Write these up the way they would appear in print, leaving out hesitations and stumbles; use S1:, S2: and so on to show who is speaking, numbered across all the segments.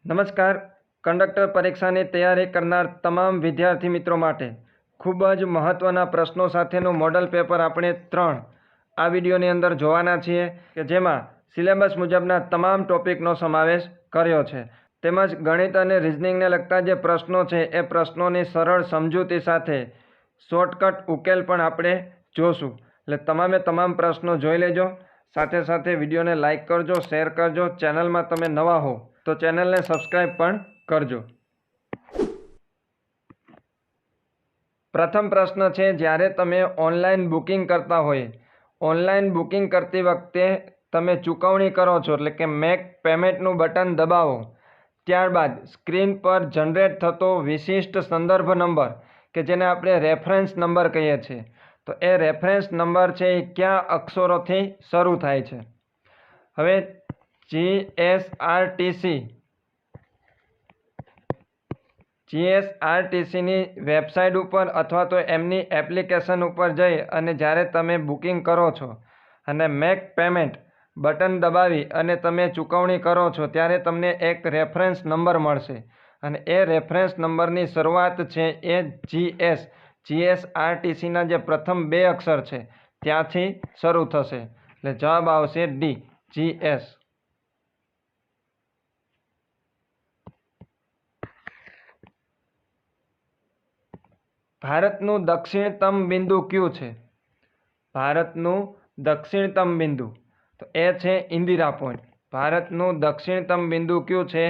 S1: નમસ્કાર. કંડક્ટર પરીક્ષાની તૈયારી કરનાર તમામ વિદ્યાર્થી મિત્રો માટે ખૂબ જ મહત્ત્વના પ્રશ્નો સાથેનું મોડલ પેપર આપણે 3 આ વિડીયોની અંદર જોવાના છીએ કે જેમાં સિલેબસ મુજબના તમામ ટોપિકનો સમાવેશ કર્યો છે. તેમજ ગણિત અને રિઝનિંગને લગતા જે પ્રશ્નો છે એ પ્રશ્નોની સરળ સમજૂતી સાથે શોર્ટકટ ઉકેલ પણ આપણે જોશું. એટલે તમામ પ્રશ્નો જોઈ લેજો. સાથે સાથે વિડીયોને લાઇક કરજો, શેર કરજો. ચેનલમાં તમે નવા હો તો ચેનલને સબસ્ક્રાઈબ પણ કરજો. પ્રથમ પ્રશ્ન છે, જ્યારે તમે ઓનલાઈન બુકિંગ કરતા હોય, ઓનલાઈન બુકિંગ કરતી વખતે તમે ચૂકવણી કરો છો એટલે કે મેક પેમેન્ટનું બટન દબાવો, ત્યારબાદ સ્ક્રીન પર જનરેટ થતો વિશિષ્ટ સંદર્ભ નંબર કે જેને આપણે રેફરન્સ નંબર કહીએ છીએ, તો એ રેફરન્સ નંબર છે એ કયા અક્ષરોથી શરૂ થાય છે? હવે જીએસઆરટીસીની વેબસાઇટ ઉપર અથવા તો એમની એપ્લિકેશન ઉપર જઈ અને જ્યારે તમે બુકિંગ કરો છો અને મેક પેમેન્ટ બટન દબાવી અને તમે ચૂકવણી કરો છો ત્યારે તમને એક રેફરન્સ નંબર મળશે અને એ રેફરન્સ નંબરની શરૂઆત છે એ જીએસઆરટીસીના જે પ્રથમ 2 અક્ષર છે ત્યાંથી શરૂ થશે. એટલે જવાબ આવશે ડી, જીએસ. ભારતનું દક્ષિણતમ બિંદુ કયું છે? ભારતનું દક્ષિણતમ બિંદુ તો એ છે ઇન્દિરા પોઈન્ટ. ભારતનું દક્ષિણતમ બિંદુ કયું છે?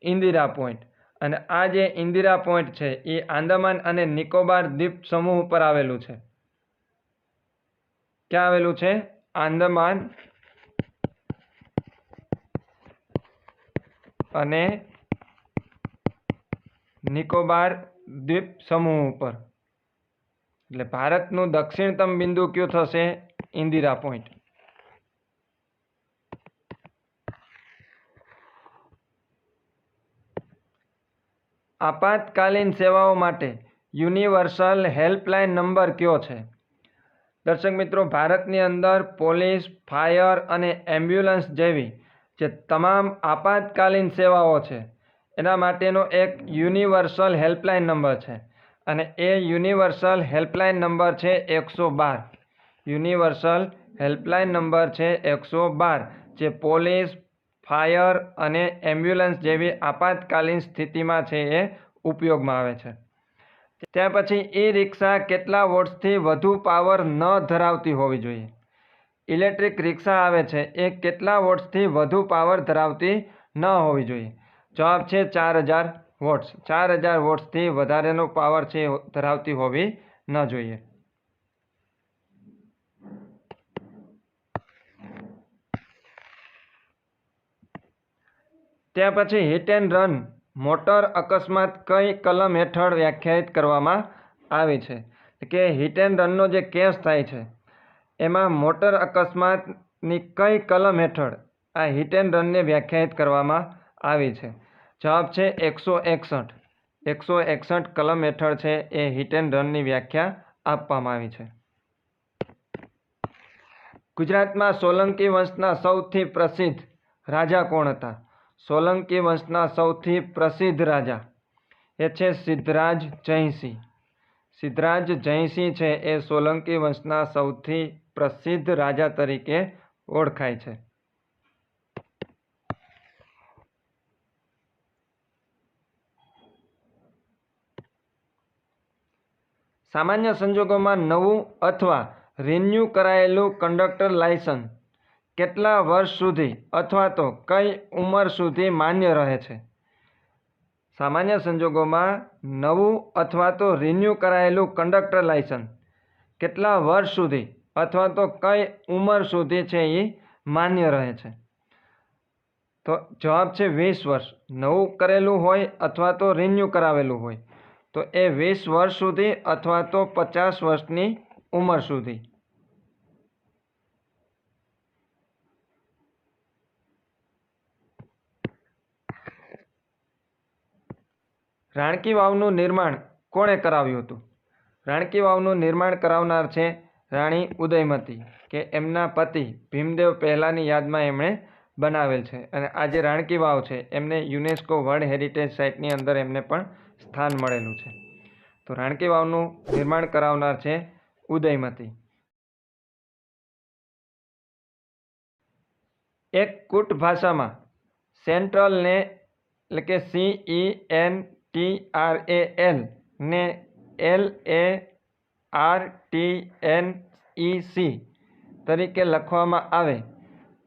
S1: ઇન્દિરા પોઈન્ટ. અને આ જે ઇન્દિરા પોઈન્ટ છે એ આંદામાન અને નિકોબાર દ્વીપ સમૂહ ઉપર આવેલું છે. ક્યાં આવેલું છે? આંદામાન અને નિકોબાર દ્વીપ સમૂહ ઉપર. એટલે ભારતનું દક્ષિણતમ બિંદુ કયું થશે? ઇન્દિરા પોઈન્ટ. આપાતકાલીન સેવાઓ માટે યુનિવર્સલ હેલ્પલાઇન નંબર કયો છે? દર્શક મિત્રો, ભારતની અંદર પોલીસ, ફાયર અને એમ્બ્યુલન્સ જેવી જે તમામ આપાતકાલીન સેવાઓ છે એના માટેનો એક યુનિવર્સલ હેલ્પલાઇન નંબર છે અને એ યુનિવર્સલ હેલ્પલાઇન નંબર છે 112. યુનિવર્સલ હેલ્પલાઇન નંબર છે 112, જે પોલીસ, ફાયર અને એમ્બ્યુલન્સ જેવી આપાતકાલીન સ્થિતિમાં છે એ ઉપયોગમાં આવે છે. ત્યાર પછી ઈ રિક્ષા કેટલા વોટ્સથી વધુ પાવર ન ધરાવતી હોવી જોઈએ? ઇલેક્ટ્રિક રિક્ષા આવે છે એ કેટલા વોટ્સથી વધુ પાવર ધરાવતી ન હોવી જોઈએ? જવાબ છે 4000 વોટ્સ. 4000 વોટ્સથી વધારેનો પાવર છે ધરાવતી હોવી ન જોઈએ. ત્યાર પછી હિટ એન્ડ રન મોટર અકસ્માત કઈ કલમ હેઠળ વ્યાખ્યાયિત કરવામાં આવી છે? કે હિટ એન્ડ રનનો જે કેસ થાય છે એમાં મોટર અકસ્માતની કઈ કલમ હેઠળ આ હિટ એન્ડ રનને વ્યાખ્યાયિત કરવામાં આવી છે? જવાબ છે 161. 161 કલમ હેઠળ છે એ હિટ એન્ડ રનની વ્યાખ્યા આપવામાં આવી છે. ગુજરાતમાં સોલંકી વંશના સૌથી પ્રસિદ્ધ રાજા કોણ હતા? સોલંકી વંશના સૌથી પ્રસિદ્ધ રાજા એ છે સિદ્ધરાજ જયસિંહ. સિદ્ધરાજ જયસિંહ છે એ સોલંકી વંશના સૌથી પ્રસિદ્ધ રાજા તરીકે ઓળખાય છે. સામાન્ય સંજોગોમાં નવું અથવા રિન્યૂ કરાયેલું કંડક્ટર લાયસન્સ કેટલા વર્ષ સુધી અથવા તો કઈ ઉંમર સુધી માન્ય રહે છે? સામાન્ય સંજોગોમાં નવું અથવા તો રિન્યૂ કરાયેલું કંડક્ટર લાયસન્સ કેટલા વર્ષ સુધી અથવા તો કઈ ઉંમર સુધી છે એ માન્ય રહે છે? તો જવાબ છે 20 વર્ષ. નવું કરેલું હોય અથવા તો રિન્યૂ કરાવેલું હોય તો એ 20 વર્ષ સુધી અથવા તો 50 વર્ષની ઉંમર સુધી. રાણકી વાવનું નિર્માણ કોણે કરાવ્યું હતું? રાણકી વાવનું નિર્માણ કરાવનાર છે રાણી ઉદયમતી, કે એમના પતિ ભીમદેવ પહેલાની યાદમાં એમણે બનાવેલ છે અને આ જે રાણકી વાવ છે એમને યુનેસ્કો વર્લ્ડ હેરિટેજ સાઇટની અંદર એમને પણ સ્થાન મળેલું છે. તો રાણકી વાવનું નિર્માણ કરાવનાર છે ઉદયમતી. એક કૂટ ભાષામાં સેન્ટ્રલને એટલે કે CENTRAL ને LARTNEC તરીકે લખવામાં આવે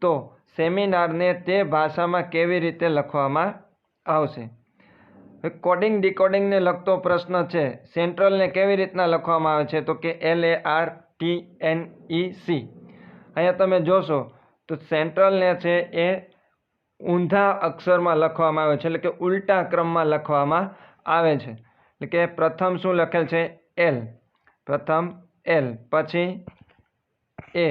S1: તો સેમિનારને તે ભાષામાં કેવી રીતે લખવામાં આવશે? કોડિંગ ડિકોડિંગને લગતો પ્રશ્ન છે. સેન્ટ્રલને કેવી રીતના લખવામાં આવે છે? તો કે LARTNEC. અહીંયા તમે જોશો તો સેન્ટ્રલને છે એ ઊંધા અક્ષરમાં લખવામાં આવે છે, એટલે કે ઉલટા ક્રમમાં લખવામાં આવે છે. એટલે કે પ્રથમ શું લખેલ છે? L, પ્રથમ L, પછી A,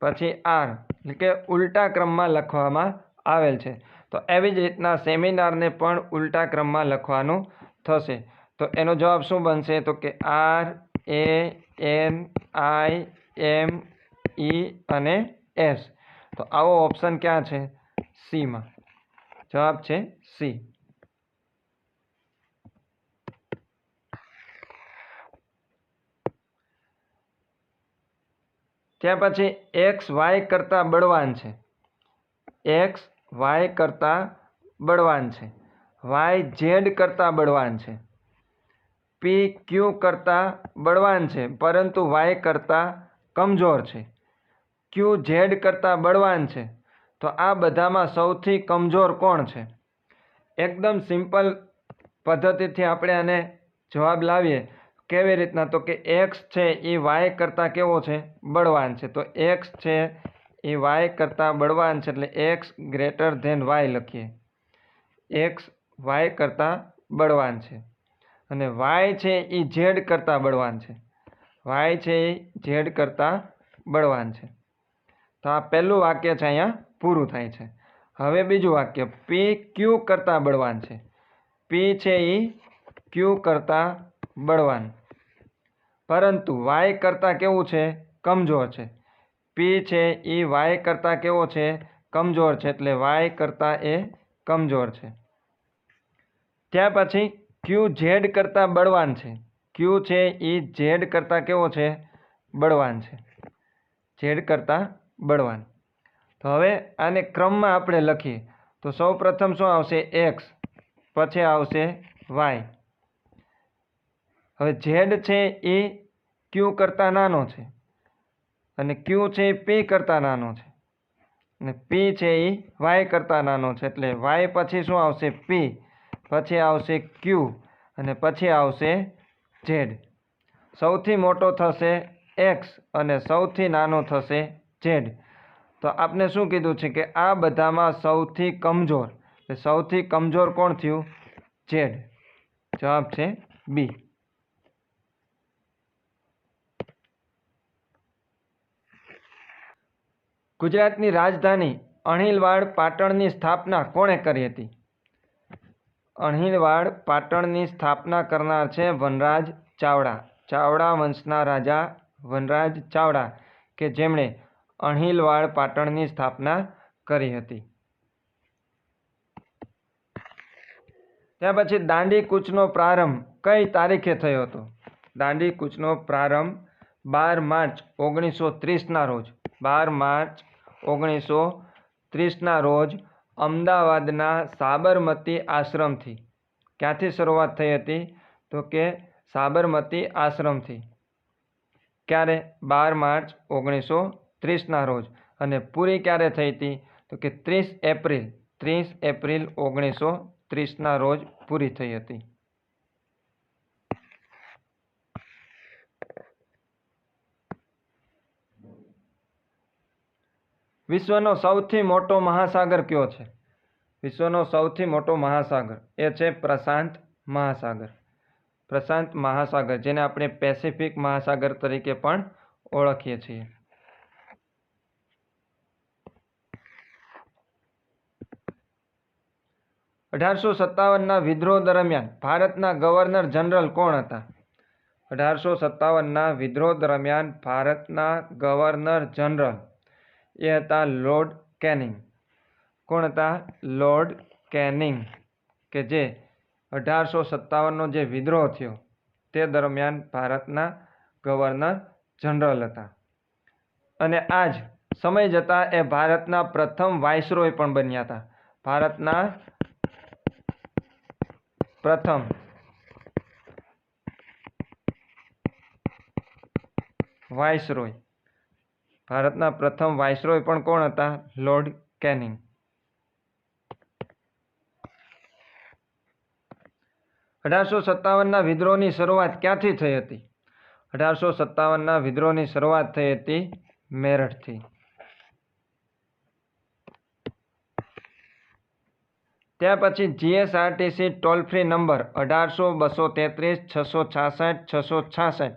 S1: પછી R, એટલે કે ઉલટા ક્રમમાં લખવામાં આવેલ છે. તો એવી જ રીતના સેમિનારને પણ ઉલટા ક્રમમાં લખવાનું થશે. તો એનો જવાબ શું બનશે? તો કે RANIME અને S. તો આવો ઓપ્શન ક્યાં છે? C માં. જવાબ છે C. ત્યાર પછી X Y કરતાં બળવાન છે. X Y કરતાં બળવાન છે. Y Z કરતાં બળવાન છે. P Q કરતાં બળવાન છે પરંતુ Y કરતાં કમજોર છે. Q Z કરતાં બળવાન છે. તો આ બધામાં સૌથી કમજોર કોણ છે? એકદમ સિમ્પલ પદ્ધતિથી આપણે આને જવાબ લાવીએ. કેવી રીતના? તો કે X છે એ Y કરતાં કેવો છે? બળવાન છે. તો X છે એ Y કરતાં બળવાન છે એટલે X ગ્રેટર ધેન Y લખીએ. X Y કરતાં બળવાન છે. અને Y છે એ Z કરતાં બળવાન છે. Y છે એ Z કરતાં બળવાન છે. તો આ પહેલું વાક્ય છે, અહીંયા પૂરું થાય છે. હવે બીજું વાક્ય, P Q કરતાં બળવાન છે. P છે એ Q કરતાં બળવાન, પરંતુ Y કરતાં કેવું છે? કમજોર છે. P છે એ Y કરતાં કેવો છે? કમજોર છે. એટલે Y કરતાં એ કમજોર છે. ત્યાર પછી Q Z કરતાં બળવાન છે. Q છે એ Z કરતાં કેવો છે? બળવાન છે. Z કરતાં બળવાન. તો હવે આને ક્રમમાં આપણે લખીએ તો સૌ પ્રથમ શું આવશે? X, પછી આવશે Y. હવે Z છે એ Q કરતાં નાનો છે અને Q છે એ P કરતાં નાનો છે અને P છે એ Y કરતાં નાનો છે. એટલે Y પછી શું આવશે? P, પછી આવશે Q અને પછી આવશે Z. સૌથી મોટો થશે X અને સૌથી નાનો થશે Z. તો આપણે શું કીધું છે કે આ બધામાં સૌથી કમજોર, એટલે સૌથી કમજોર કોણ થયું? Z. જવાબ છે B. ગુજરાતની રાજધાની અણહિલવાડ પાટણની સ્થાપના કોણે કરી હતી? અણહિલવાડ પાટણની સ્થાપના કરનાર છે વનરાજ ચાવડા. ચાવડા વંશના રાજા વનરાજ ચાવડા કે જેમણે અણહિલવાડ પાટણની સ્થાપના કરી હતી. ત્યાર પછી દાંડી કૂચનો પ્રારંભ કઈ તારીખે થયો હતો? દાંડી કૂચનો પ્રારંભ 12 માર્ચ 1930ના રોજ, 12 માર્ચ 1930ના રોજ અમદાવાદના સાબરમતી આશ્રમથી. ક્યાંથી શરૂઆત થઈ હતી? તો કે સાબરમતી આશ્રમથી. ક્યારે? 12 માર્ચ 1930ના રોજ. અને પૂરી ક્યારે થઈ હતી? તો કે 30 એપ્રિલ 1930ના રોજ પૂરી થઈ હતી. વિશ્વનો સૌથી મોટો મહાસાગર કયો છે? વિશ્વનો સૌથી મોટો મહાસાગર એ છે પ્રશાંત મહાસાગર. પ્રશાંત મહાસાગર, જેને આપણે પેસિફિક મહાસાગર તરીકે પણ ઓળખીએ છીએ. ના વિદ્રોહ દરમિયાન ભારતના ગવર્નર જનરલ કોણ હતા? 1857ના વિદ્રોહ દરમિયાન ભારતના ગવર્નર જનરલ એ હતા લોર્ડ કેનિંગ. કોણ હતા? લોર્ડ કેનિંગ, કે જે 1857નો જે વિદ્રોહ થયો તે દરમિયાન ભારતના ગવર્નર જનરલ હતા. અને આજ સમય જતાં એ ભારતના પ્રથમ વાઇસરોય પણ બન્યા હતા. ભારતના પ્રથમ વાઇસરોય, ભારતના પ્રથમ વાઇસરોય પણ કોણ હતા? Lord canning. 1857ના વિદ્રોહની શરૂઆત ક્યાંથી થઈ હતી? 1857ના વિદ્રોહની શરૂઆત થઈ હતી મેરઠથી. ત્યાર પછી જીએસઆરટીસી ટોલ ફ્રી નંબર 1800-233-666-666.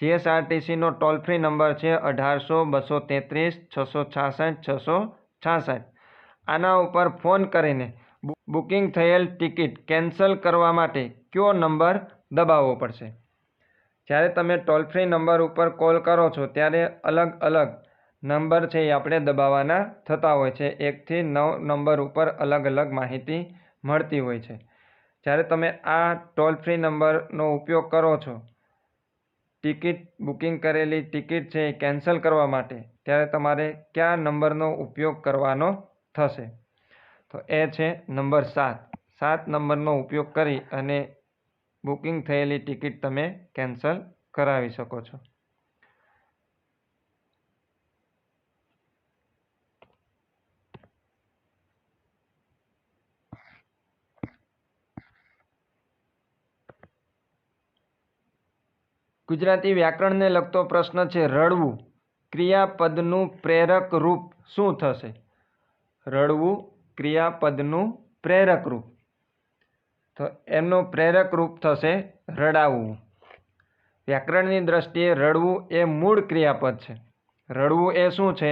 S1: જીએસઆરટીસીનો ટોલ ફ્રી નંબર છે 1800-233-666-666. આના ઉપર ફોન કરીને બુકિંગ થયેલ ટિકિટ કેન્સલ કરવા માટે કયો નંબર દબાવવો પડશે? જ્યારે તમે ટોલ ફ્રી નંબર ઉપર કોલ કરો છો ત્યારે અલગ અલગ નંબર છે એ આપણે દબાવવાના થતા હોય છે. 1 થી 9 નંબર ઉપર અલગ અલગ માહિતી મળતી હોય છે. જ્યારે તમે આ ટોલ ફ્રી નંબરનો ઉપયોગ કરો છો ટિકિટ બુકિંગ કરેલી ટિકિટ છે એ કેન્સલ કરવા માટે, ત્યારે તમારે કયા નંબરનો ઉપયોગ કરવાનો થશે? તો એ છે નંબર 7. 7 નંબરનો ઉપયોગ કરી અને બુકિંગ થયેલી ટિકિટ તમે કેન્સલ કરાવી શકો છો. ગુજરાતી વ્યાકરણને લગતો પ્રશ્ન છે. રડવું ક્રિયાપદનું પ્રેરક રૂપ શું થશે? રડવું ક્રિયાપદનું પ્રેરક રૂપ, તો એમનું પ્રેરક રૂપ થશે રડાવવું. વ્યાકરણની દ્રષ્ટિએ રડવું એ મૂળ ક્રિયાપદ છે. રડવું એ શું છે?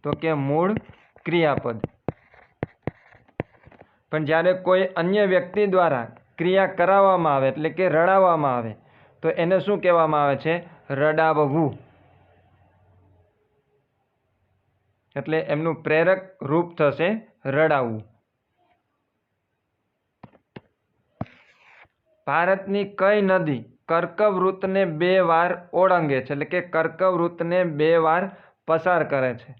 S1: તો કે મૂળ ક્રિયાપદ. પણ જ્યારે કોઈ અન્ય વ્યક્તિ દ્વારા ક્રિયા કરાવવામાં આવે એટલે કે રડાવવામાં આવે તો એને શું કહેવામાં આવે છે? રડાવવું. એટલે એમનું પ્રેરક રૂપ થશે રડાવવું. ભારતની કઈ નદી કર્કવૃતને 2 વાર ઓળંગે છે, એટલે કે કર્કવૃતને 2 વાર પસાર કરે છે?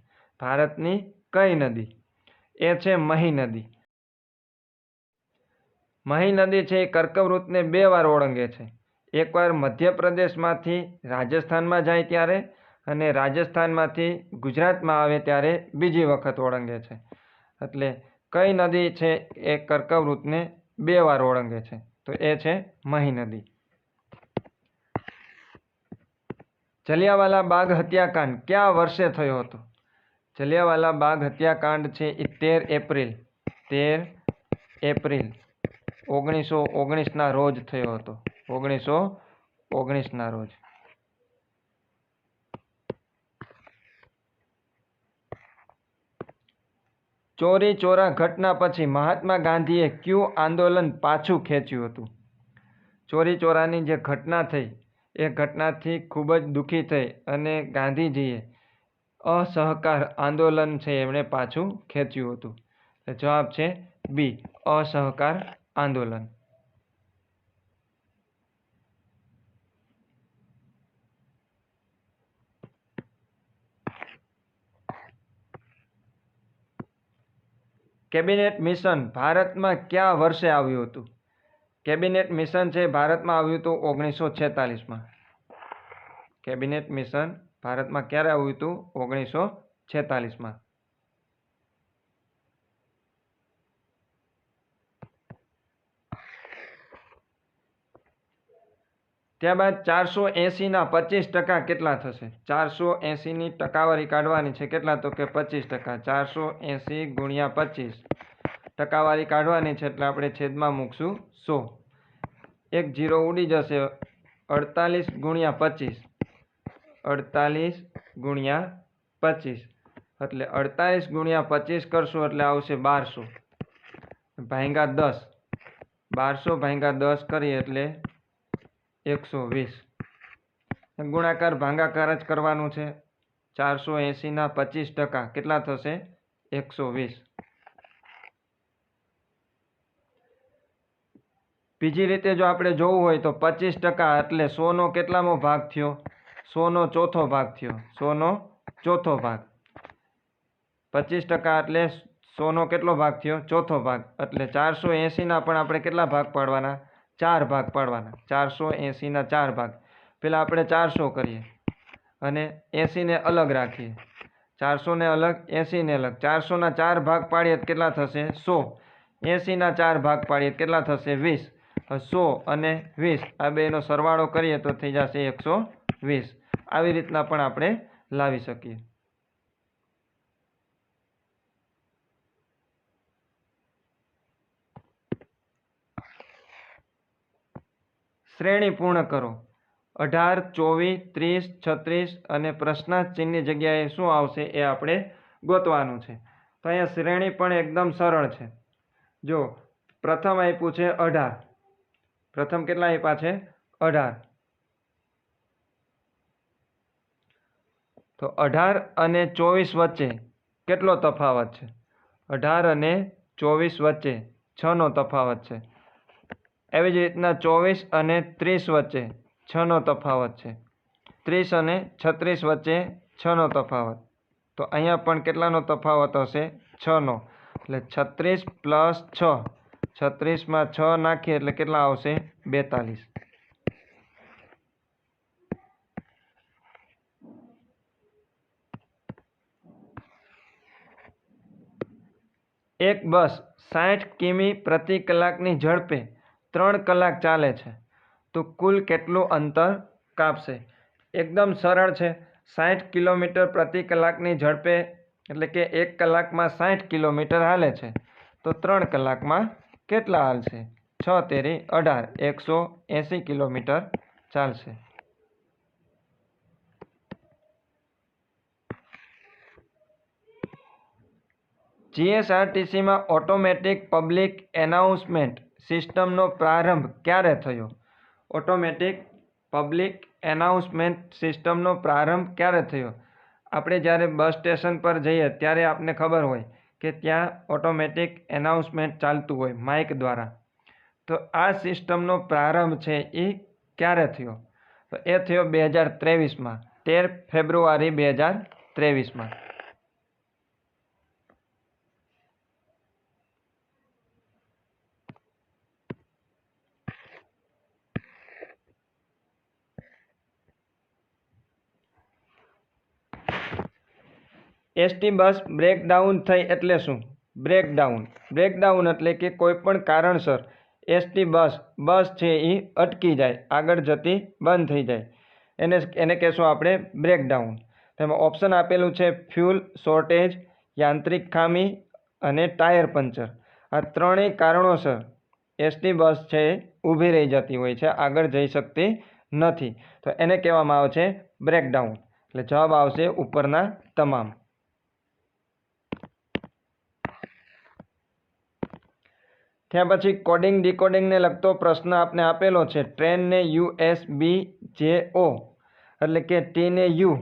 S1: ભારતની કઈ નદી? એ છે મહી નદી. મહી નદી છે એ કર્કવૃતને 2 વાર ઓળંગે છે. એકવાર મધ્યપ્રદેશમાંથી રાજસ્થાનમાં જાય ત્યારે અને રાજસ્થાનમાંથી ગુજરાતમાં આવે ત્યારે બીજી વખત ઓળંગે છે. એટલે કઈ નદી છે એ કર્કવૃતને 2 વાર ઓળંગે છે? તો એ છે મહી નદી. જલિયાવાલા બાગ હત્યાકાંડ કયા વર્ષે થયો હતો? જલિયાવાલા બાગ હત્યાકાંડ છે એ 13 એપ્રિલ 1919ના રોજ થયો હતો. 1919ના રોજ. ચોરી ચોરા ઘટના પછી મહાત્મા ગાંધીએ કયું આંદોલન પાછું ખેંચ્યું હતું? ચોરી ચોરાની જે ઘટના થઈ એ ઘટનાથી ખૂબ જ દુઃખી થઈ અને ગાંધીજીએ અસહકાર આંદોલન છે એમણે પાછું ખેંચ્યું હતું. જવાબ છે બી, અસહકાર આંદોલન. કેબિનેટ મિશન ભારતમાં કયા વર્ષે આવ્યું હતું? કેબિનેટ મિશન છે ભારતમાં આવ્યું હતું 1946માં. કેબિનેટ મિશન ભારતમાં ક્યારે આવ્યું હતું? 1946માં. ત્યારબાદ 480ના 25% કેટલા થશે? 480ની ટકાવારી કાઢવાની છે. કેટલા? તો કે 25%. 480 ગુણ્યા 25 ટકાવારી કાઢવાની છે એટલે આપણે છેદમાં મૂકશું 100. એક 0 ઉડી જશે. 48 ગુણ્યા 25, 48 ગુણ્યા 25 એટલે 48 ગુણ્યા 25 કરશું એટલે આવશે 1200 ભાગ્યા 10. 1200 ભાગ્યા 10 કરીએ એટલે 120. ગુણાકાર ભાગાકાર જ કરવાનું છે. 480 25% કેટલા થશે? 120. બીજી રીતે જો આપણે જોવું હોય તો 25% એટલે 100 નો કેટલામો ભાગ થયો? 100 નો ચોથો ભાગ થયો. 100 નો ચોથો ભાગ. 25% એટલે 100 નો કેટલો ભાગ થયો? ચોથો ભાગ. એટલે 480 પણ આપણે કેટલા ભાગ પાડવાના? 4 ભાગ પાડવાના. 480 4 ભાગ. પેલા આપણે 400 કરીએ અને 80 ને અલગ રાખીએ. 400 ને અલગ, 80 ને અલગ. 400 4 ભાગ પાડીએ તો કેટલા થશે? 100. 80 4 ભાગ પાડીએ કેટલા થશે? 20. 100 અને 20 આ બેનો સરવાળો કરીએ તો થઈ જશે 120. આવી રીતના પણ આપણે લાવી શકીએ. શ્રેણી પૂર્ણ કરો. 18, 24, 30, 36 અને પ્રશ્નાર્થ ચિહ્નની જગ્યાએ શું આવશે એ આપણે ગોતવાનું છે. તો અહીંયા શ્રેણી પણ એકદમ સરળ છે. જો પ્રથમ આપ્યું છે 18. પ્રથમ કેટલા આપ્યા છે? 18. તો 18 અને 24 વચ્ચે કેટલો તફાવત છે? 18 અને 24 વચ્ચે 6 નો તફાવત છે. એવી જ રીતના 24 અને 30 વચ્ચે 6 નો તફાવત છે. 30 અને 36 વચ્ચે 6 નો તફાવત. તો અહીંયા પણ કેટલાનો તફાવત હશે? 6 નો. એટલે 36 + 6. 36 માં 6 નાખીએ એટલે કેટલા આવશે? 42. એક બસ 60 કિમી પ્રતિ કલાકની ઝડપે 3 કલાક ચાલે છે તો કુલ કેટલું અંતર કાપશે? એકદમ સરળ છે. 60 કિલોમીટર પ્રતિ કલાકની ઝડપે એટલે કે 1 કલાકમાં 60 કિલોમીટર હાલે છે તો 3 કલાકમાં કેટલા હાલશે? 6 તેરી 18, 180 કિલોમીટર ચાલશે. જીએસઆરટીસીમાં ઓટોમેટિક પબ્લિક એનાઉન્સમેન્ટ સિસ્ટમનો પ્રારંભ ક્યારે થયો? ઓટોમેટિક પબ્લિક એનાઉન્સમેન્ટ સિસ્ટમનો પ્રારંભ ક્યારે થયો? આપણે જ્યારે બસ સ્ટેશન પર જઈએ ત્યારે આપને ખબર હોય કે ત્યાં ઓટોમેટિક એનાઉન્સમેન્ટ ચાલતું હોય માઇક દ્વારા. તો આ સિસ્ટમનો પ્રારંભ છે એ ક્યારે થયો? તો એ થયો 2023માં, 13 ફેબ્રુઆરી 2023માં. એસટી બસ બ્રેકડાઉન થઈ એટલે શું? બ્રેકડાઉન એટલે કે કોઈ પણ કારણસર એસટી બસ છે એ અટકી જાય, આગળ જતી બંધ થઈ જાય. એને કહેશું આપણે બ્રેકડાઉન. તેમાં ઓપ્શન આપેલું છે ફ્યુલ શોર્ટેજ, યાંત્રિક ખામી અને ટાયર પંચર. આ ત્રણેય કારણોસર એસટી બસ છે એ ઊભી રહી જતી હોય છે, આગળ જઈ શકતી નથી. તો એને કહેવામાં આવે છે બ્રેકડાઉન. એટલે જવાબ આવશે ઉપરના તમામ. ત્યાં પછી કોડિંગ ડીકોડિંગને લગતો પ્રશ્ન આપને આપેલો છે. ટ્રેનને USB-JO એટલે કે ટી ને યુ,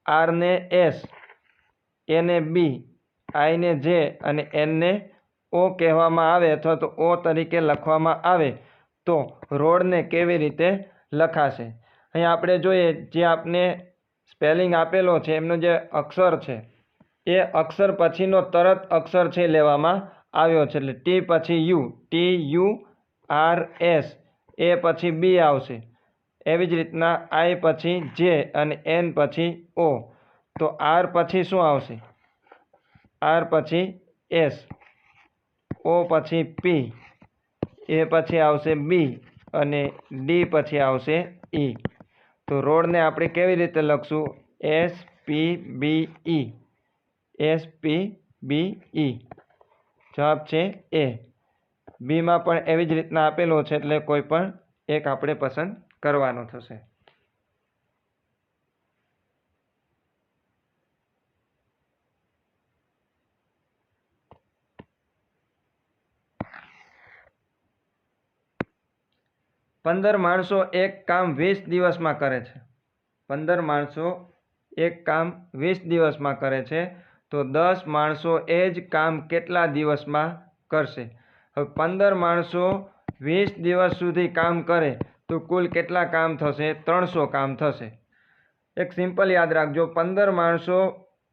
S1: આર ને એસ, એ ને બી, આઈ ને જે અને એન ને ઓ કહેવામાં આવે અથવા તો ઓ તરીકે લખવામાં આવે તો રોડને કેવી રીતે લખાશે? અહીંયા આપણે જોઈએ જે આપને સ્પેલિંગ આપેલો છે એમનો જે અક્ષર છે એ અક્ષર પછીનો તરત અક્ષર છે લેવામાં આવ્યો છે. એટલે ટી પછી યુ, TURS, એ પછી બી આવશે. એવી જ રીતના આઈ પછી જે અને એન પછી ઓ. તો આર પછી શું આવશે? આર પછી એસ, ઓ પછી પી, એ પછી આવશે બી અને ડી પછી આવશે ઈ. તો રોડને આપણે કેવી રીતે લખશું? SPBE. SPBE. જવાબ છે એ. બીમાં પણ એવી જ રીતના આપેલો છે એટલે કોઈ પણ એક આપણે પસંદ કરવાનો થશે. પંદર માણસો એક કામ 20 દિવસમાં કરે છે. 15 માણસો એક કામ 20 દિવસમાં કરે છે તો 10 માણસો એ જ કામ કેટલા દિવસમાં કરશે? હવે 15 માણસો 20 દિવસ સુધી કામ કરે તો કુલ કેટલા કામ થશે? 300 કામ થશે। એક સિમ્પલ યાદ રાખજો, 15 માણસો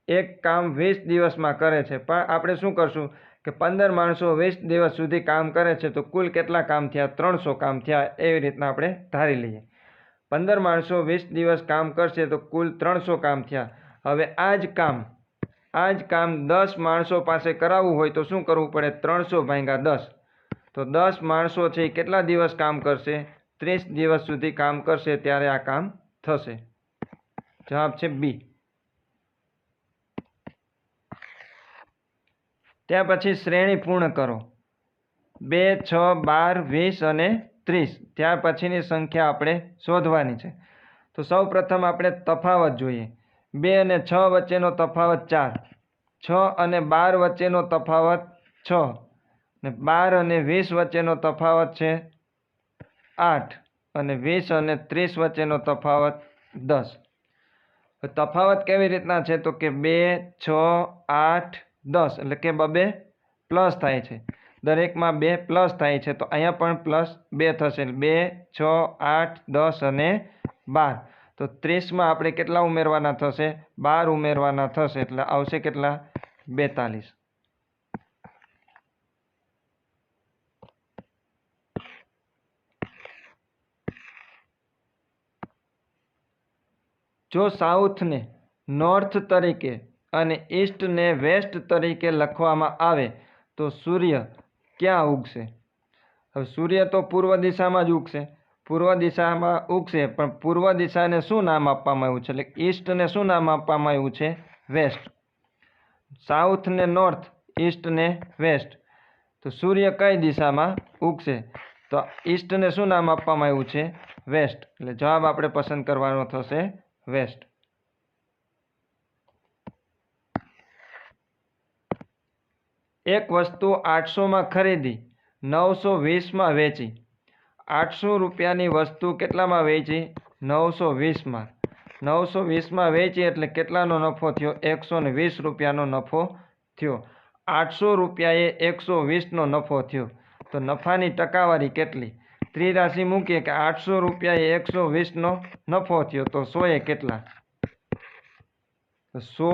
S1: એક કામ 20 દિવસમાં કરે છે, પણ આપણે શું કરશું કે 15 માણસો 20 દિવસ સુધી કામ કરે છે તો કુલ કેટલા કામ થયા? 300 કામ થયા। એવી રીતના આપણે ધારી લઈએ। 15 માણસો 20 દિવસ કામ કરશે તો કુલ 300 કામ થયા। હવે આ જ કામ 10 માણસો પાસે કરાવવું હોય તો શું કરવું પડે? 300 ભાગ્યા 10। તો 10 માણસો છે એ કેટલા દિવસ કામ કરશે? 30 દિવસ સુધી કામ કરશે ત્યારે આ કામ થશે। જવાબ છે બી। ત્યાર પછી શ્રેણી પૂર્ણ કરો। 2, 6, 12, 20 અને 30 ત્યાર પછીની સંખ્યા આપણે શોધવાની છે। તો સૌ પ્રથમ આપણે તફાવત જોઈએ। 2 અને 6 વચ્ચેનો તફાવત 4, 6 અને 12 વચ્ચેનો તફાવત 6 અને 12 અને 20 વચ્ચેનો તફાવત છે 8 અને 20 અને 30 વચ્ચેનો તફાવત 10। તફાવત કેવી રીતના છે તો કે 2, 6, 8, 10 એટલે કે બબે પ્લસ થાય છે। દરેકમાં 2 પ્લસ થાય છે તો અહીંયા પણ +2 થશે। 2, 6, 8, 10 અને 12 તો 30માં આપણે કેટલા ઉમેરવાના થશે? 12 ઉમેરવાના થશે એટલે આવશે કેટલા? 42। જો સાઉથને નોર્થ તરીકે અને ઈસ્ટને વેસ્ટ તરીકે લખવામાં આવે તો સૂર્ય ક્યાં ઉગશે? હવે સૂર્ય તો પૂર્વ દિશામાં જ ઉગશે, પણ પૂર્વ દિશાને શું નામ આપવામાં આવ્યું છે? એટલે ઈસ્ટને શું નામ આપવામાં આવ્યું છે? વેસ્ટ। સાઉથને નોર્થ, ઈસ્ટને વેસ્ટ। તો સૂર્ય કઈ દિશામાં ઉગશે? તો ઈસ્ટને શું નામ આપવામાં આવ્યું છે? વેસ્ટ। એટલે જવાબ આપણે પસંદ કરવાનો થશે વેસ્ટ। એક વસ્તુ 800માં ખરીદી 920માં વેચી। 800 રૂપિયાની વસ્તુ કેટલામાં વેચી? 920માં। 920માં વેચી એટલે કેટલાનો નફો થયો? 120 રૂપિયાનો નફો થયો। 800 રૂપિયાએ 120નો નફો થયો તો નફાની ટકાવારી કેટલી? ત્રિરાશિ મૂકીએ કે 800 રૂપિયાએ 120નો નફો થયો તો 100 એ કેટલા? 100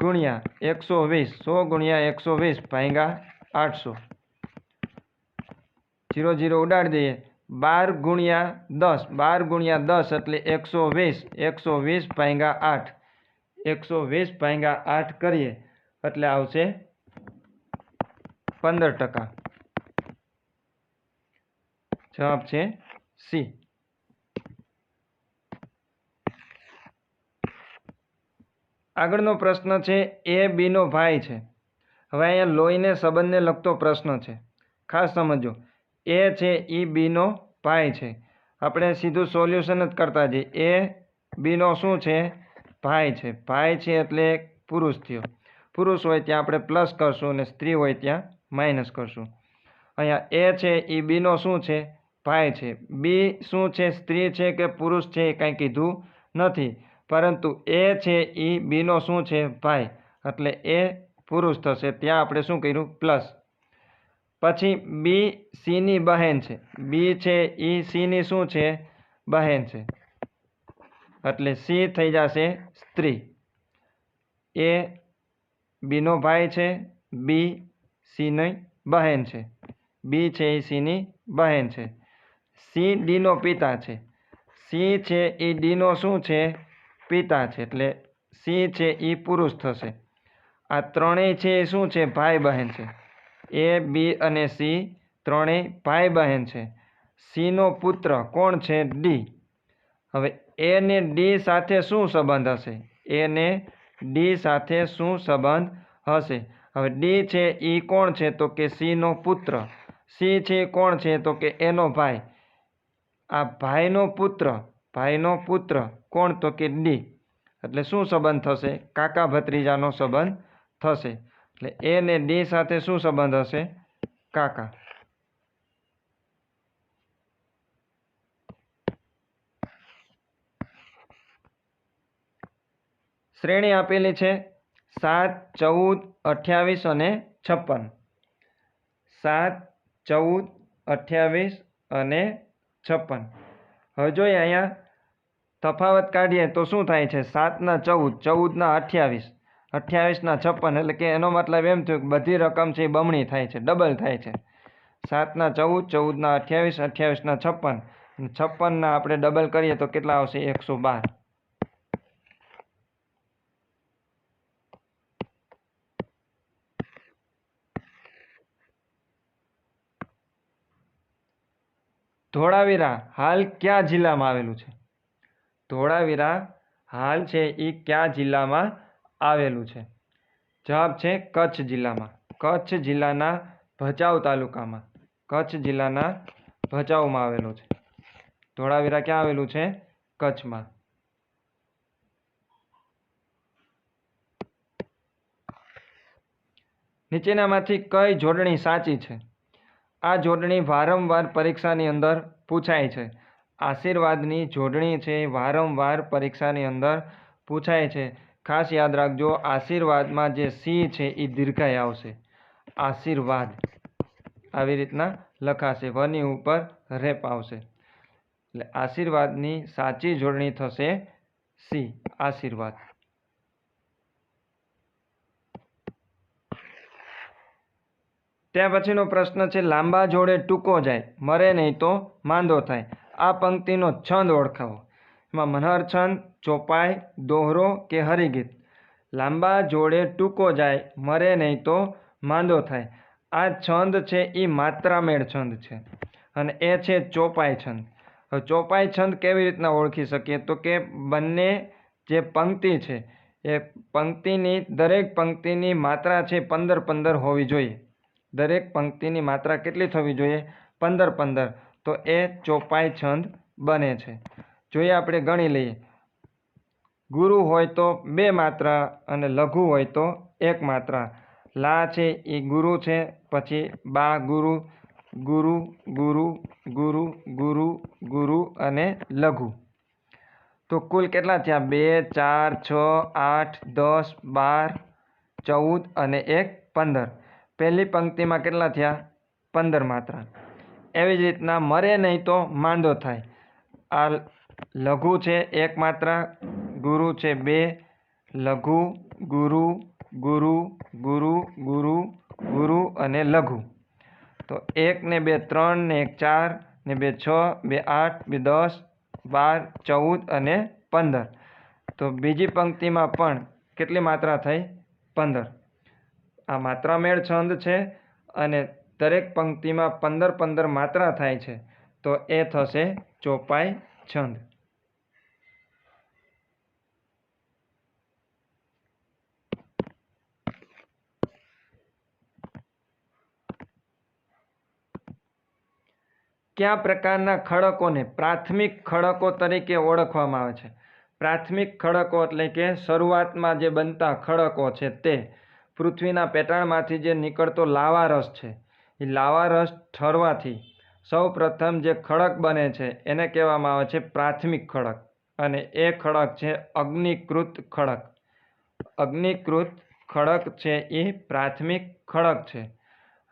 S1: ગુણ્યા 120, 100 ગુણ્યા 120 ભાગ્યા 800, 0 0 ઉડાડી દઈએ। 12 ગુણ્યા 10, 12 ગુણ્યા 10 એટલે 120, 120 ભાગ્યા 8, 120 ભાગ્યા 8 કરીએ એટલે આવશે 15%। જવાબ છે સી। આગળનો પ્રશ્ન છે એ બીનો ભાઈ છે। હવે અહીંયા લોહીને સંબંધને લગતો પ્રશ્ન છે, ખાસ સમજો। એ છે એ બીનો ભાઈ છે, આપણે સીધું સોલ્યુશન જ કરતા જઈએ। એ બીનો શું છે? ભાઈ છે। ભાઈ છે એટલે પુરુષ થયો, પુરુષ હોય ત્યાં આપણે પ્લસ કરશું અને સ્ત્રી હોય ત્યાં માઇનસ કરશું। અહીંયા એ છે એ બીનો શું છે? ભાઈ છે। બી શું છે? સ્ત્રી છે કે પુરુષ છે એ કાંઈ કીધું નથી, પરંતુ એ છે એ બીનો શું છે? ભાઈ, એટલે એ પુરુષ થશે, ત્યાં આપણે શું કર્યું? પ્લસ। પછી બી સીની બહેન છે, બી છે એ સીની શું છે? બહેન છે, એટલે સી થઈ જશે સ્ત્રી। એ બીનો ભાઈ છે, બી સીની બહેન છે, બી છે એ સીની બહેન છે। સી ડીનો પિતા છે, સી છે એ ડીનો શું છે? પિતા છે, એટલે સી છે એ પુરુષ થશે। આ ત્રણેય છે એ શું છે? ભાઈ બહેન છે। એ બી અને સી ત્રણેય ભાઈ બહેન છે। સીનો પુત્ર કોણ છે? ડી। હવે એ ને ડી સાથે શું સંબંધ હશે? એ ને ડી સાથે શું સંબંધ હશે? હવે ડી છે એ કોણ છે? તો કે સીનો પુત્ર। સી છે કોણ છે? તો કે એનો ભાઈ। આ ભાઈનો પુત્ર કોણ? તો કે ડી, એટલે શું સંબંધ થશે? કાકા ભત્રીજાનો સંબંધ થશે, એટલે એ ને ડી સાથે શું સંબંધ હશે? કાકા। શ્રેણી આપેલી છે 7, 14, 28 અને 56. 7, 14, 28 અને 56. હવે જોઈએ અહીંયા તફાવત કાઢીએ તો શું થાય છે? 7ના 14, 14ના 28, 28ના 56. એટલે કે એનો મતલબ એમ થયું કે બધી રકમ છે એ બમણી થાય છે, ડબલ થાય છે. 7ના 14, 14ના 28, 28ના 56. 56ના આપણે ડબલ કરીએ તો કેટલા આવશે? 112. ધોળાવીરા હાલ કયા જિલ્લામાં આવેલું છે? ધોળાવીરા હાલ છે એ કયા જિલ્લામાં આવેલું છે? જવાબ છે કચ્છ જિલ્લામાં. કચ્છ જિલ્લાના ભચાઉ તાલુકામાં. કચ્છ જિલ્લાના ભચાઉમાં આવેલું છે. ધોળાવીરા ક્યાં આવેલું છે? કચ્છમાં. નીચેનામાંથી કઈ જોડણી સાચી છે? આ જોડણી વારંવાર પરીક્ષાની અંદર પૂછાય છે. આશીર્વાદની જોડણી છે વારંવાર પરીક્ષાની અંદર પૂછાય છે. ખાસ યાદ રાખજો, આશીર્વાદમાં જે સી છે એ દીર્ઘાય આવશે. આશીર્વાદ આવી રીતના લખાશે, વની ઉપર રેપ આવશે. એટલે આશીર્વાદની સાચી જોડણી થશે સી, આશીર્વાદ. ત્યાં પછીનો પ્રશ્ન છે લાંબા જોડે ટૂંકો જાય, મરે નહીં તો માંદો થાય. આ પંક્તિનો છંદ ઓળખાવો. એમાં મનહર છંદ, ચોપાઈ, દોહરો કે હરિગીત? લાંબા જોડે ટૂંકો જાય, મરે નહીં તો માંદો થાય. આ છંદ છે એ માત્રામેળ છંદ છે અને એ છે ચોપાઈ છંદ. હવે ચોપાઈ છંદ કેવી રીતના ઓળખી શકીએ? તો કે બંને જે પંક્તિ છે એ પંક્તિની દરેક પંક્તિની માત્રા છે 15-15 હોવી જોઈએ. દરેક પંક્તિની માત્રા કેટલી થવી જોઈએ? 15-15. તો એ ચોપાઈ છંદ બને છે. જોઈએ આપણે ગણી લઈએ. ગુરુ હોય તો 2 માત્રા અને લઘુ હોય તો 1 માત્રા. લા છે એ ગુરુ છે, પછી બા ગુરુ, ગુરુ, ગુરુ, ગુરુ, ગુરુ, ગુરુ અને લઘુ. તો કુલ કેટલા થયા? 2, 4, 6, 8, 10, 12, 14 અને 1, 15. પહેલી પંક્તિમાં કેટલા થયા? 15 માત્રા. એવી જ રીતના મરે નહીં તો માંદો થાય. આ લઘુ છે 1 માત્રા, ગુરુ છે 2, લઘુ, ગુરુ, ગુરુ, ગુરુ, ગુરુ, ગુરુ અને લઘુ. તો 1 ને 2 3 ને 1 4 ને 2 6, 2 8, 2 10, 12, 14 અને 15. તો બીજી પંક્તિમાં પણ કેટલી માત્રા થઈ? 15. આ માત્રામેળ છંદ છે અને દરેક પંક્તિમાં 15-15 માત્રા થાય છે, તો એ થશે ચોપાઈ છંદ. કયા પ્રકારના ખડકોને પ્રાથમિક ખડકો તરીકે ઓળખવામાં આવે છે? પ્રાથમિક ખડકો એટલે કે શરૂઆતમાં જે બનતા ખડકો છે તે પૃથ્વીના પેટાળમાંથી જે નીકળતો લાવારસ છે એ લાવારસ ઠરવાથી સૌ પ્રથમ જે ખડક બને છે એને કહેવામાં આવે છે પ્રાથમિક ખડક. અને એ ખડક છે અગ્નિકૃત ખડક. અગ્નિકૃત ખડક છે એ પ્રાથમિક ખડક છે.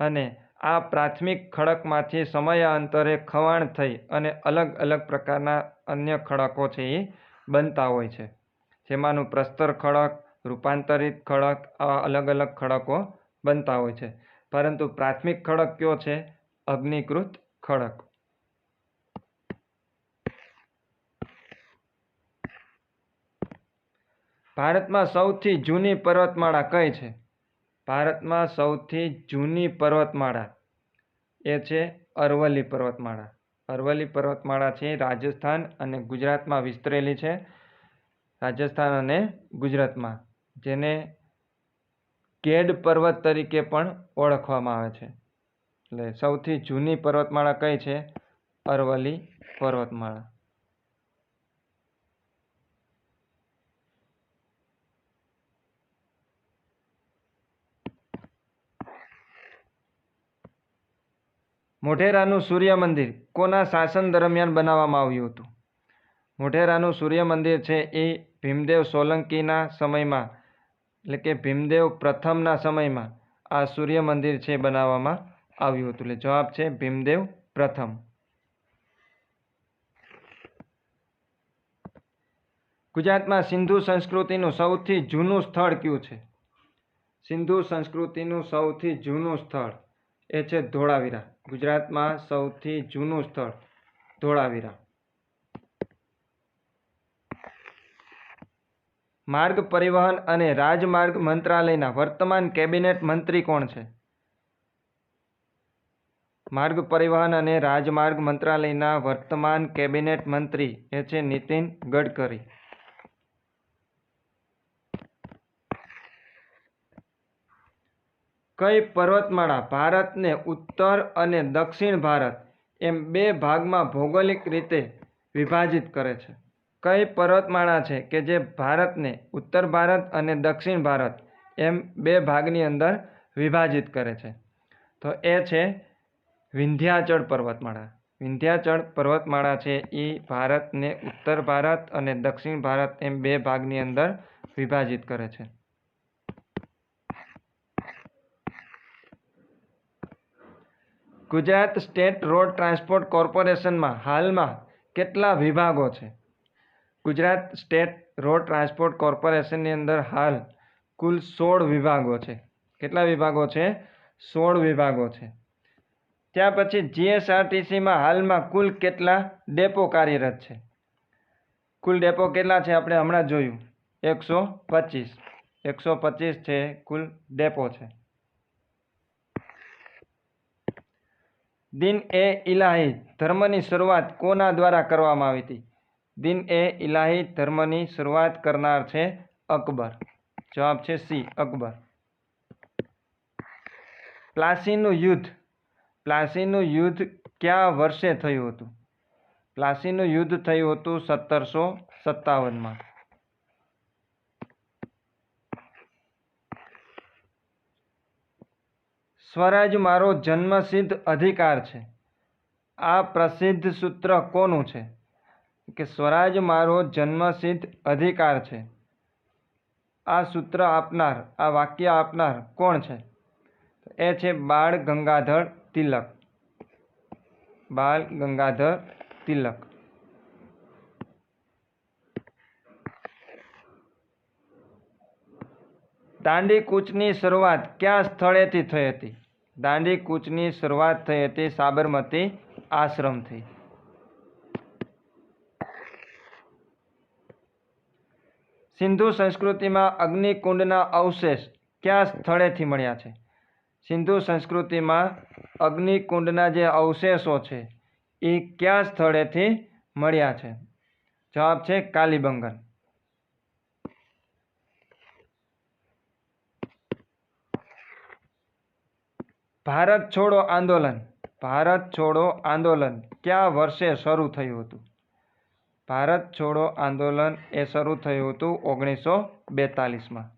S1: અને આ પ્રાથમિક ખડકમાંથી સમયાંતરે ખવાણ થઈ અને અલગ અલગ પ્રકારના અન્ય ખડકો છે એ બનતા હોય છે. જેમાંનું પ્રસ્તર ખડક, રૂપાંતરિત ખડક, આવા અલગ અલગ ખડકો બનતા હોય છે. પરંતુ પ્રાથમિક ખડક કયો છે? અગ્નિકૃત ખડક. ભારતમાં સૌથી જૂની પર્વતમાળા કઈ છે? ભારતમાં સૌથી જૂની પર્વતમાળા એ છે અરવલ્લી પર્વતમાળા. અરવલ્લી પર્વતમાળા છે રાજસ્થાન અને ગુજરાતમાં વિસ્તરેલી છે. રાજસ્થાન અને ગુજરાતમાં, જેને કેડ પર્વત તરીકે પણ ઓળખવામાં આવે છે. એટલે સૌથી જૂની પર્વતમાળા કઈ છે? અરવલ્લી પર્વતમાળા. મોઢેરાનું સૂર્ય મંદિર કોના શાસન દરમિયાન બનાવવામાં આવ્યું હતું? મોઢેરાનું સૂર્ય મંદિર છે એ ભીમદેવ સોલંકીના સમયમાં એટલે કે ભીમદેવ પ્રથમના સમયમાં આ સૂર્ય મંદિર છે બનાવવામાં આવ્યું હતું? એટલે જવાબ છે ભીમદેવ પ્રથમ. ગુજરાતમાં સિંધુ સંસ્કૃતિનું સૌથી જૂનું સ્થળ કયું છે? સિંધુ સંસ્કૃતિનું સૌથી જૂનું સ્થળ એ છે ધોળાવીરા. ગુજરાતમાં સૌથી જૂનું સ્થળ ધોળાવીરા. માર્ગ પરિવહન અને રાજમાર્ગ મંત્રાલયના વર્તમાન કેબિનેટ મંત્રી કોણ છે? માર્ગ પરિવહન અને રાજમાર્ગ મંત્રાલયના વર્તમાન કેબિનેટ મંત્રી એ છે નીતિન ગડકરી. કઈ પર્વતમાળા ભારતને ઉત્તર અને દક્ષિણ ભારત એમ બે ભાગમાં ભૌગોલિક રીતે વિભાજિત કરે છે? કઈ પર્વતમાળા છે કે જે ભારતને ઉત્તર ભારત અને દક્ષિણ ભારત એમ બે ભાગની અંદર વિભાજિત કરે છે? તો એ છે વિંધ્યાચળ પર્વતમાળા. વિંધ્યાચળ પર્વતમાળા છે એ ભારતને ઉત્તર ભારત અને દક્ષિણ ભારત એમ બે ભાગની અંદર વિભાજિત કરે છે. ગુજરાત સ્ટેટ રોડ ટ્રાન્સપોર્ટ કોર્પોરેશનમાં હાલમાં કેટલા વિભાગો છે? ગુજરાત સ્ટેટ રોડ ટ્રાન્સપોર્ટ કોર્પોરેશનની અંદર હાલ કુલ 16 વિભાગો છે. કેટલા વિભાગો છે? 16 વિભાગો છે. ત્યાર પછી જીએસઆરટીસીમાં હાલમાં કુલ કેટલા ડેપો કાર્યરત છે? કુલ ડેપો કેટલા છે આપણે હમણાં જોયું 125 છે કુલ ડેપો છે. દિન એ ઇલાહી ધર્મની શરૂઆત કોના દ્વારા કરવામાં આવી હતી? દિન એ ઇલાહી ધર્મની શરૂઆત કરનાર છે અકબર. જવાબ છે સી અકબર. પ્લાસીનું યુદ્ધ કયા વર્ષે થયું હતું? પ્લાસીનું યુદ્ધ થયું હતું 1757માં. સ્વરાજ મારો જન્મસિદ્ધ અધિકાર છે. આ પ્રસિદ્ધ સૂત્ર કોનું છે? કે સ્વરાજ મારો જન્મસિદ્ધ અધિકાર છે. આ સૂત્ર આપનાર, આ વાક્ય આપનાર કોણ છે? એ છે બાળ ગંગાધર તિલક. બાળ ગંગાધર તિલક. દાંડી કૂચની શરૂઆત કયા સ્થળેથી થઈ હતી? દાંડી કૂચની શરૂઆત થઈ હતી સાબરમતી આશ્રમથી. સિંધુ સંસ્કૃતિમાં અગ્નિકુંડના અવશેષ કયા સ્થળેથી મળ્યા છે? સિંધુ સંસ્કૃતિમાં અગ્નિકુંડના જે અવશેષો છે એ કયા સ્થળેથી મળ્યા છે? જવાબ છે કાલીબંગન. ભારત છોડો આંદોલન કયા વર્ષે શરૂ થયું હતું? ભારત છોડો આંદોલન એ શરૂ થયું હતું 1942માં.